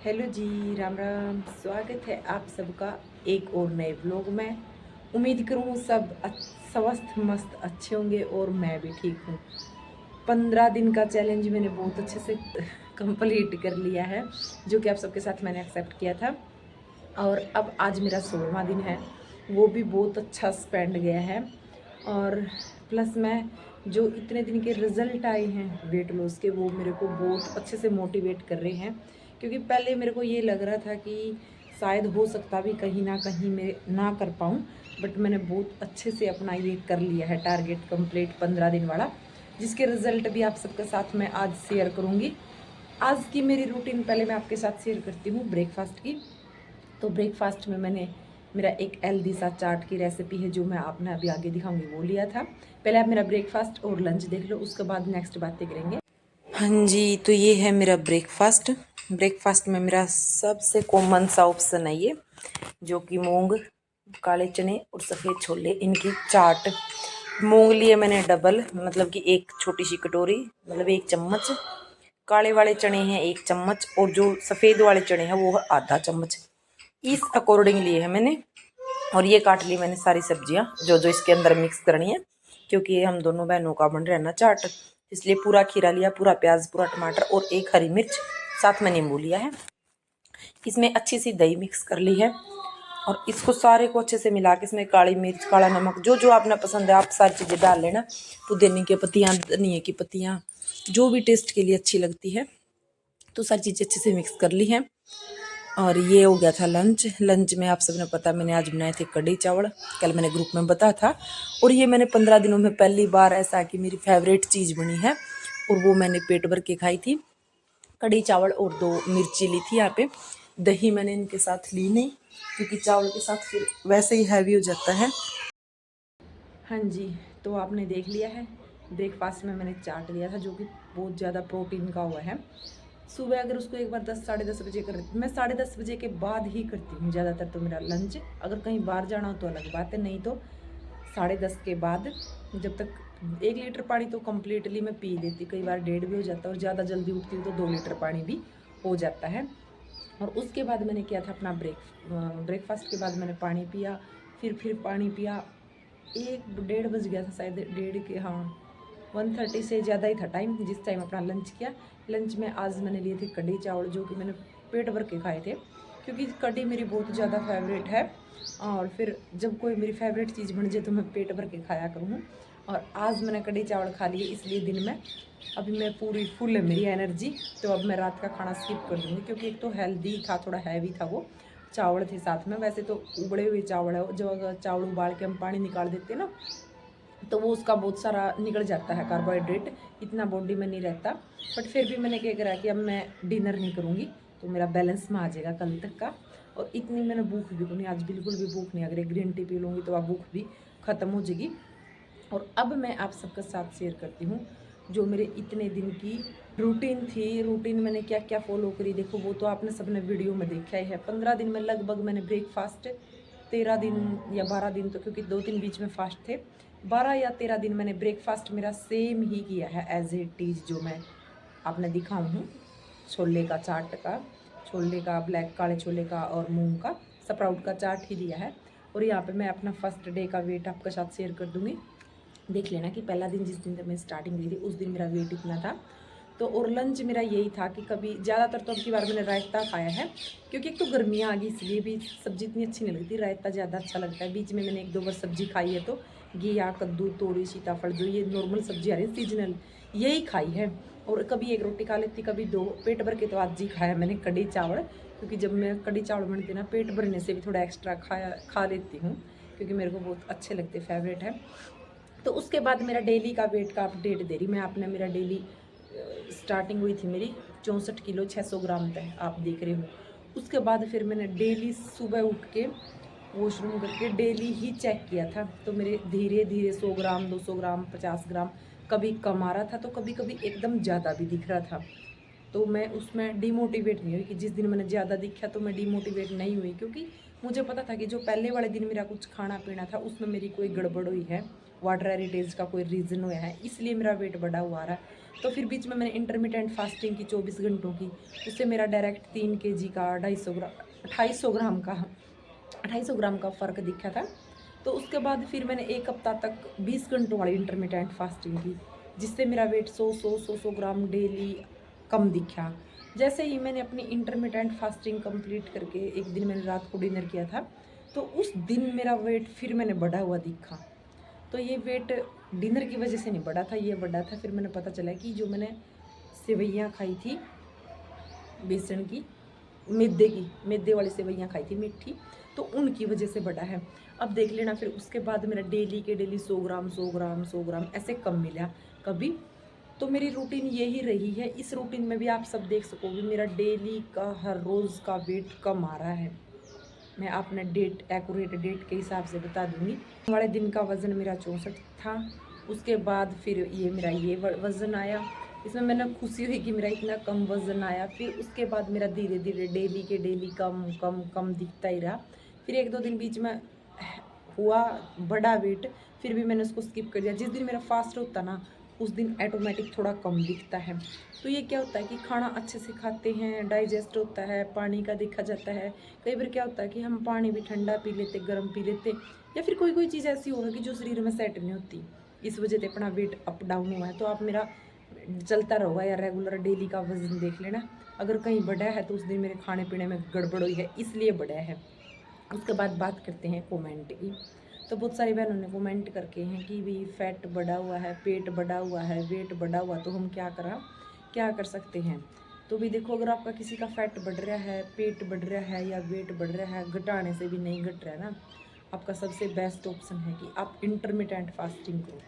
Hello जी, राम राम। स्वागत है आप सबका एक और नए व्लॉग में। उम्मीद करूँ सब स्वस्थ मस्त अच्छे होंगे और मैं भी ठीक हूँ। 15 दिन का चैलेंज मैंने बहुत अच्छे से कंप्लीट कर लिया है, जो कि आप सबके साथ मैंने एक्सेप्ट किया था। और अब आज मेरा 16वां दिन है, वो भी बहुत अच्छा स्पेंड गया है। और प्लस मैं जो इतने दिन के रिज़ल्ट आए हैं वेट लॉस के, वो मेरे को बहुत अच्छे से मोटिवेट कर रहे हैं। क्योंकि पहले मेरे को ये लग रहा था कि शायद हो सकता भी कहीं ना कहीं मैं ना कर पाऊँ, बट मैंने बहुत अच्छे से अपना ये कर लिया है टारगेट कंप्लीट 15 दिन वाला, जिसके रिज़ल्ट भी आप सबके साथ मैं आज शेयर करूँगी। आज की मेरी रूटीन पहले मैं आपके साथ शेयर करती हूँ ब्रेकफास्ट की। तो ब्रेकफास्ट में मैंने मेरा एक हेल्दी सा चाट की रेसिपी है, जो मैं आपने अभी आगे दिखाऊंगी, वो लिया था। पहले आप मेरा ब्रेकफास्ट और लंच देख लो, उसके बाद नेक्स्ट बातें करेंगे। हाँ जी, तो ये है मेरा ब्रेकफास्ट। ब्रेकफास्ट में मेरा सबसे कॉमन सा ऑप्शन है ये, जो कि मूंग, काले चने और सफ़ेद छोले, इनकी चाट। मूंग लिए मैंने डबल, मतलब कि एक छोटी सी कटोरी, मतलब 1 चम्मच। काले वाले चने हैं 1 चम्मच, और जो सफ़ेद वाले चने हैं वो आधा चम्मच। इस अकॉर्डिंग लिए है मैंने। और ये काट ली मैंने सारी सब्जियां जो जो इसके अंदर मिक्स करनी है, क्योंकि ये हम दोनों बहनों का बन रहा है ना चाट, इसलिए पूरा खीरा लिया, पूरा प्याज, पूरा टमाटर और एक हरी मिर्च, साथ में नींबू लिया है। इसमें अच्छी सी दही मिक्स कर ली है, और इसको सारे को अच्छे से मिला के इसमें काली मिर्च, काला नमक, जो जो आपने पसंद है आप सारी चीज़ें डाल लेना। पुदीने की पत्तियाँ, धनिए की पत्तियाँ, जो भी टेस्ट के लिए अच्छी लगती है, तो सारी चीज़ें अच्छे से मिक्स कर ली है। और ये हो गया था लंच। लंच में आप सबने पता मैंने आज बनाए थे कढ़ी चावल, कल मैंने ग्रुप में बताया था। और ये मैंने 15 दिनों में पहली बार ऐसा कि मेरी फेवरेट चीज़ बनी है, और वो मैंने पेट भर के खाई थी। कढ़ी चावल और 2 मिर्ची ली थी यहाँ पे। दही मैंने इनके साथ ली नहीं, क्योंकि चावल के साथ फिर वैसे ही हैवी हो जाता है। हाँ जी, तो आपने देख लिया है ब्रेकफास्ट में मैंने चाट लिया था, जो कि बहुत ज़्यादा प्रोटीन का हुआ है। सुबह अगर उसको एक बार 10 साढ़े 10 बजे कर, मैं 10:30 बजे के बाद ही करती हूँ ज़्यादातर तो मेरा लंच। अगर कहीं बाहर जाना हो तो अलग बात है, नहीं तो 10:30 के बाद, जब तक 1 लीटर पानी तो कम्प्लीटली मैं पी लेती। कई बार 1.5 भी हो जाता है, और ज़्यादा जल्दी उठती हूँ तो 2 लीटर पानी भी हो जाता है। और उसके बाद मैंने किया था अपना ब्रेकफास्ट के बाद मैंने पानी पिया, फिर पानी पिया। 1 डेढ़ बज गया था शायद, डेढ़ के, हाँ 1:30 से ज़्यादा ही था टाइम जिस टाइम अपना लंच किया। लंच में आज मैंने लिए थे कढ़ी चावल, जो कि मैंने पेट भर के खाए थे, क्योंकि कढ़ी मेरी बहुत ज़्यादा फेवरेट है। और फिर जब कोई मेरी फेवरेट चीज़ बन जाए तो मैं पेट भर के खाया करूँ। और आज मैंने कढ़ी चावल खा लिए, इसलिए दिन में अभी मैं पूरी फुल है मेरी एनर्जी। तो अब मैं रात का खाना स्किप कर दूँगी, क्योंकि एक तो हेल्दी था, थोड़ा हैवी था, वो चावल थे साथ में। वैसे तो उबले हुए चावल है, जो अगर चावल उबाल के हम पानी निकाल देते हैं ना, तो वो उसका बहुत सारा निकल जाता है कार्बोहाइड्रेट, इतना बॉडी में नहीं रहता। बट फिर भी मैंने क्या करा कि अब मैं डिनर नहीं करूँगी, तो मेरा बैलेंस में आ जाएगा कल तक का। और इतनी मैंने भूख भी नहीं, आज बिल्कुल भी भूख नहीं। अगर एक ग्रीन टी पी लूँगी तो अब भूख भी ख़त्म हो जाएगी। और अब मैं आप सबके साथ शेयर करती हूँ जो मेरे इतने दिन की रूटीन थी। रूटीन मैंने क्या क्या फॉलो करी, देखो वो तो आपने सबने वीडियो में देखा ही है। 15 दिन में लगभग मैंने ब्रेकफास्ट, 13 दिन या 12 दिन तो, क्योंकि 2 दिन बीच में फास्ट थे, 12 या 13 दिन मैंने ब्रेकफास्ट मेरा सेम ही किया है एज इट इज़, जो मैं आपने दिखाऊँ हूँ। छोले का चाट का, छोले का ब्लैक, काले छोले का और मूंग का स्प्राउट का चाट ही दिया है। और यहाँ पे मैं अपना फर्स्ट डे का वेट आपके साथ शेयर कर दूँगी। देख लेना कि पहला दिन जिस दिन मैं स्टार्टिंग की थी उस दिन मेरा वेट इतना था। तो और लंच मेरा यही था कि कभी ज़्यादातर तो अब की बार मैंने रायता खाया है, क्योंकि एक तो गर्मियाँ आ गई इसलिए भी सब्ज़ी इतनी अच्छी नहीं लगती, रायता ज़्यादा अच्छा लगता है। बीच में मैंने 1-2 बार सब्ज़ी खाई है, तो घिया, कद्दू, तोरी, सीताफल, जो ये नॉर्मल सब्जी आ रही है सीजनल, यही खाई है। और कभी एक रोटी खा लेती, कभी 2, पेट भर के तो आज ही खाया मैंने कढ़ी चावल। क्योंकि जब मैं कढ़ी चावल बनती ना, पेट भरने से भी थोड़ा एक्स्ट्रा खा लेती हूँ, क्योंकि मेरे को बहुत अच्छे लगते, फेवरेट है। तो उसके बाद मेरा डेली का वेट का अपडेट दे रही मैं आपने। मेरा डेली स्टार्टिंग हुई थी मेरी 64 किलो 600 ग्राम तक, आप देख रहे हो। उसके बाद फिर मैंने डेली सुबह उठ के वॉशरूम करके डेली ही चेक किया था, तो मेरे धीरे धीरे 100 ग्राम, 200 ग्राम, 50 ग्राम, कभी कम आ रहा था तो कभी कभी एकदम ज़्यादा भी दिख रहा था। तो मैं उसमें डिमोटिवेट नहीं हुई कि जिस दिन मैंने ज़्यादा दिखा तो मैं डिमोटिवेट नहीं हुई, क्योंकि मुझे पता था कि जो पहले वाले दिन मेरा कुछ खाना पीना था उसमें मेरी कोई गड़बड़ हुई है, वाटर हेरिटेज का कोई रीज़न हुआ है, इसलिए मेरा वेट बढ़ा हुआ आ रहा है। तो फिर बीच में मैंने इंटरमिटेंट फास्टिंग की 24 घंटों की, उससे मेरा डायरेक्ट 3 kg का 250 ग्राम का फ़र्क दिखा था। तो उसके बाद फिर मैंने 1 हफ्ता तक 20 घंटों वाली इंटरमिटेंट फास्टिंग की, जिससे मेरा वेट 100 ग्राम डेली कम दिखा। जैसे ही मैंने अपनी इंटरमिटेंट फास्टिंग कंप्लीट करके एक दिन मैंने रात को डिनर किया था, तो उस दिन मेरा वेट फिर मैंने बढ़ा हुआ दिखा। तो ये वेट डिनर की वजह से नहीं बढ़ा था, ये बढ़ा था फिर मैंने पता चला कि जो मैंने सेवइयाँ खाई थी बेसन की, मैदे वाली सेवइयाँ खाई थी मीठी, तो उनकी वजह से बढ़ा है। अब देख लेना फिर उसके बाद मेरा डेली के डेली 100 ग्राम ऐसे कम मिला कभी। तो मेरी रूटीन यही रही है। इस रूटीन में भी आप सब देख सकोगे मेरा डेली का हर रोज़ का वेट कम आ रहा है। मैं आपने एक्यूरेट डेट के हिसाब से बता दूंगी। वाले दिन का वज़न मेरा 64 था। उसके बाद फिर ये मेरा ये वज़न आया। इसमें मैंने खुशी हुई कि मेरा इतना कम वज़न आया। फिर उसके बाद मेरा धीरे धीरे डेली के डेली कम कम कम दिखता ही रहा। फिर 1-2 दिन बीच में हुआ बड़ा वेट, फिर भी मैंने उसको स्किप कर दिया। जिस दिन मेरा फास्ट होता ना, उस दिन ऑटोमेटिक थोड़ा कम दिखता है। तो ये क्या होता है कि खाना अच्छे से खाते हैं, डाइजेस्ट होता है, पानी का देखा जाता है। कई बार क्या होता है कि हम पानी भी ठंडा पी लेते, गर्म पी लेते, या फिर कोई चीज़ ऐसी होगी कि जो शरीर में सेट नहीं होती, इस वजह से अपना वेट अप डाउन हुआ है। तो आप मेरा चलता रहोगा या रेगुलर डेली का वज़न देख लेना। अगर कहीं बढ़ा है तो उस दिन मेरे खाने पीने में गड़बड़ हुई है, इसलिए बढ़ा है। उसके बाद बात करते हैं कमेंट की। तो बहुत सारी बहनों ने कमेंट करके हैं कि भाई फैट बढ़ा हुआ है, पेट बढ़ा हुआ है, वेट बढ़ा हुआ, तो हम क्या कर सकते हैं। तो भी देखो, अगर आपका किसी का फैट बढ़ रहा है, पेट बढ़ रहा है या वेट बढ़ रहा है, घटाने से भी नहीं घट रहा है ना, आपका सबसे बेस्ट ऑप्शन है कि आप इंटरमिटेंट फास्टिंग करो।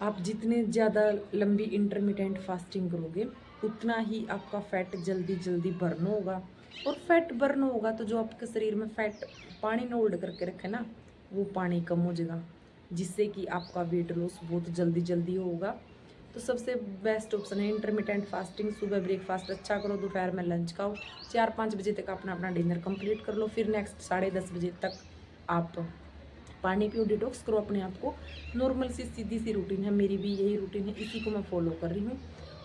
आप जितने ज़्यादा लंबी इंटरमिटेंट फास्टिंग करोगे, उतना ही आपका फैट जल्दी जल्दी बर्न होगा। और फैट बर्न होगा तो जो आपके शरीर में फैट पानी ने होल्ड करके रखे ना, वो पानी कम हो जाएगा, जिससे कि आपका वेट लॉस बहुत जल्दी जल्दी होगा। तो सबसे बेस्ट ऑप्शन है इंटरमिटेंट फास्टिंग। सुबह ब्रेकफास्ट अच्छा करो, दोपहर में लंच खाओ, 4-5 बजे तक अपना डिनर कंप्लीट कर लो। फिर नेक्स्ट 10:30 बजे तक आप पानी पियो, डिटॉक्स करो अपने आप को। नॉर्मल सी सीधी सी रूटीन है, मेरी भी यही रूटीन है, इसी को मैं फॉलो कर रही हूँ।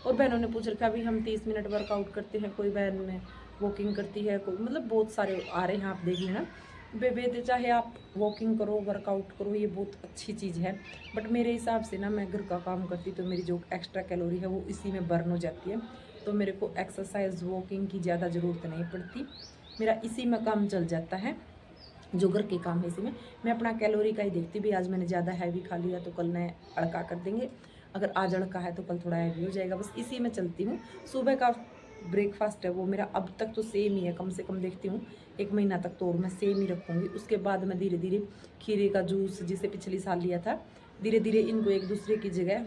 और बहनों ने पूछ रखा, अभी हम 30 मिनट वर्कआउट करते हैं, कोई बहन ने वॉकिंग करती है, कोई मतलब बहुत सारे आ रहे हैं, आप देख लेना। बेबे चाहे आप वॉकिंग करो, वर्कआउट करो, ये बहुत अच्छी चीज़ है। बट मेरे हिसाब से ना, मैं घर का काम करती तो मेरी जो एक्स्ट्रा कैलोरी है वो इसी में बर्न हो जाती है। तो मेरे को एक्सरसाइज वॉकिंग की ज़्यादा ज़रूरत नहीं पड़ती, मेरा इसी में काम चल जाता है। जो घर के काम है इसी में मैं अपना कैलोरी का ही देखती भी। आज मैंने ज़्यादा हैवी खा लिया तो कल मैं अड़का कर देंगे, अगर आज अड़का है तो कल थोड़ा हैवी हो जाएगा, बस इसी में चलती हूँ। सुबह का ब्रेकफास्ट है वो मेरा अब तक तो सेम ही है, कम से कम देखती हूँ 1 महीना तक तो और मैं सेम ही रखूँगी। उसके बाद मैं धीरे धीरे खीरे का जूस, जिसे पिछली साल लिया था, धीरे धीरे इनको एक दूसरे की जगह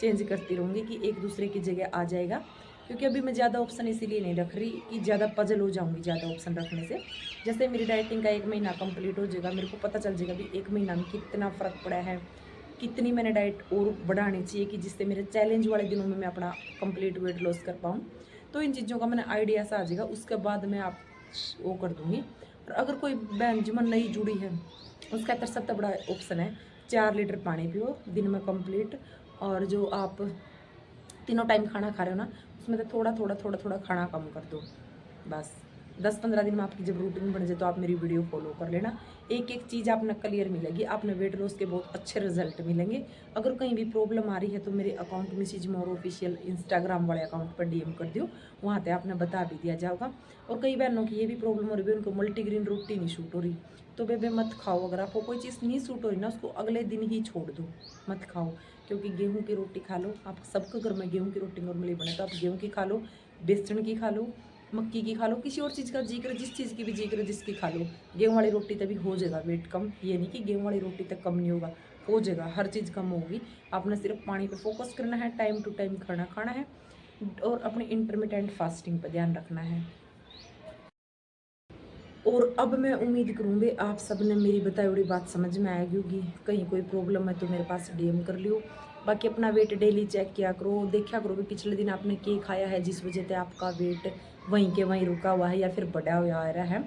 चेंज करती रहूँगी कि एक दूसरे की जगह आ जाएगा। क्योंकि अभी मैं ज़्यादा ऑप्शन इसीलिए नहीं रख रही कि ज़्यादा पजल हो जाऊँगी ज़्यादा ऑप्शन रखने से। जैसे मेरी डाइटिंग का 1 महीना कंप्लीट हो जाएगा, मेरे को पता चल जाएगा भी 1 महीना में कितना फ़र्क पड़ा है, कितनी मैंने डाइट और बढ़ानी चाहिए कि जिससे मेरे चैलेंज वाले दिनों में मैं अपना कंप्लीट वेट लॉस कर पाऊँ। तो इन चीज़ों का मैंने आइडिया सा आ जाएगा, उसके बाद मैं आप वो कर दूँगी। और अगर कोई बहन जिमन नहीं जुड़ी है, उसका तो सबसे बड़ा ऑप्शन है 4 लीटर पानी पियो दिन में कंप्लीट। और जो आप तीनों टाइम खाना खा रहे हो ना, उसमें से थोड़ा खाना कम कर दो। बस 10-15 दिन में आपकी जब रूटीन बन जाए तो आप मेरी वीडियो फॉलो कर लेना, एक एक चीज़ आपने क्लियर मिलेगी, आपने वेट लॉस के बहुत अच्छे रिजल्ट मिलेंगे। अगर कहीं भी प्रॉब्लम आ रही है तो मेरे अकाउंट मिसेज मोर ऑफिशियल इंस्टाग्राम वाले अकाउंट पर डीएम कर दियो, वहाँ पे आपने बता भी दिया जाएगा। और कई बहनों की ये भी प्रॉब्लम हो रही है, उनको मल्टीग्रेन रोटी नहीं सूट हो रही, तो बेबे मत खाओ। अगर आपको कोई चीज़ नहीं सूट हो रही ना, उसको अगले दिन ही छोड़ दो, मत खाओ। क्योंकि गेहूं की रोटी खा लो, आप सबके घर में गेहूं की रोटी नॉर्मली बने, तो आप गेहूं की खा लो, बेसन की खा लो, मक्की की खा लो, किसी और चीज़ का जिक्र, जिस चीज़ की भी जिक्र जिसकी खा लो, गेहूं वाली रोटी तभी हो जाएगा वेट कम। ये नहीं कि गेहूं वाली रोटी तक कम नहीं होगा, हो जाएगा, हर चीज़ कम होगी। आपने सिर्फ पानी पे फोकस करना है, टाइम टू टाइम खाना खाना है, और अपने इंटरमिटेंट फास्टिंग पर ध्यान रखना है। और अब मैं उम्मीद करूँगी आप सब ने मेरी बताई हुई बात समझ में आएगी होगी। कहीं कोई प्रॉब्लम है तो मेरे पास डीएम कर लियो। बाकी अपना वेट डेली चेक किया करो, देखा करो कि पिछले दिन आपने क्या खाया है जिस वजह से आपका वेट वहीं के वहीं रुका हुआ है या फिर बढ़ा हुआ आ रहा है।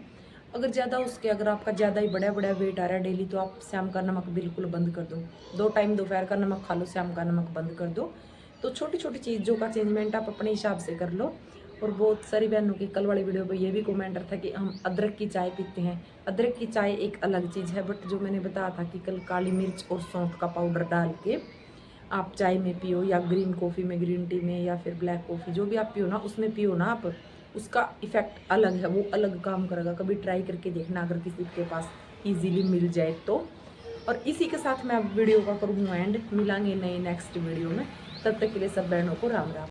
अगर ज़्यादा उसके अगर आपका ज़्यादा ही बड़ा बड़ा वेट आ रहा है डेली, तो आप शाम का नमक बिल्कुल बंद कर दो। 2 टाइम दोपहर का नमक खा लो, शाम का नमक बंद कर दो। तो छोटी छोटी चीज़ों का चेंजमेंट आप अपने हिसाब से कर लो। और बहुत सारी बहनों की कल वाली वीडियो पे ये भी कमेंटर था कि हम अदरक की चाय पीते हैं। अदरक की चाय एक अलग चीज़ है, बट जो मैंने बताया था कि कल काली मिर्च और सौंठ का पाउडर डाल के आप चाय में पियो, या ग्रीन कॉफ़ी में, ग्रीन टी में, या फिर ब्लैक कॉफ़ी जो भी आप पियो ना, उसमें पियो ना आप, उसका इफ़ेक्ट अलग है, वो अलग काम करेगा। कभी ट्राई करके देखना अगर किसी के पास इजीली मिल जाए तो। और इसी के साथ मैं अब वीडियो का करूँ एंड, मिलांगे नए नेक्स्ट वीडियो में। तब तक के लिए सब बहनों को राम राम।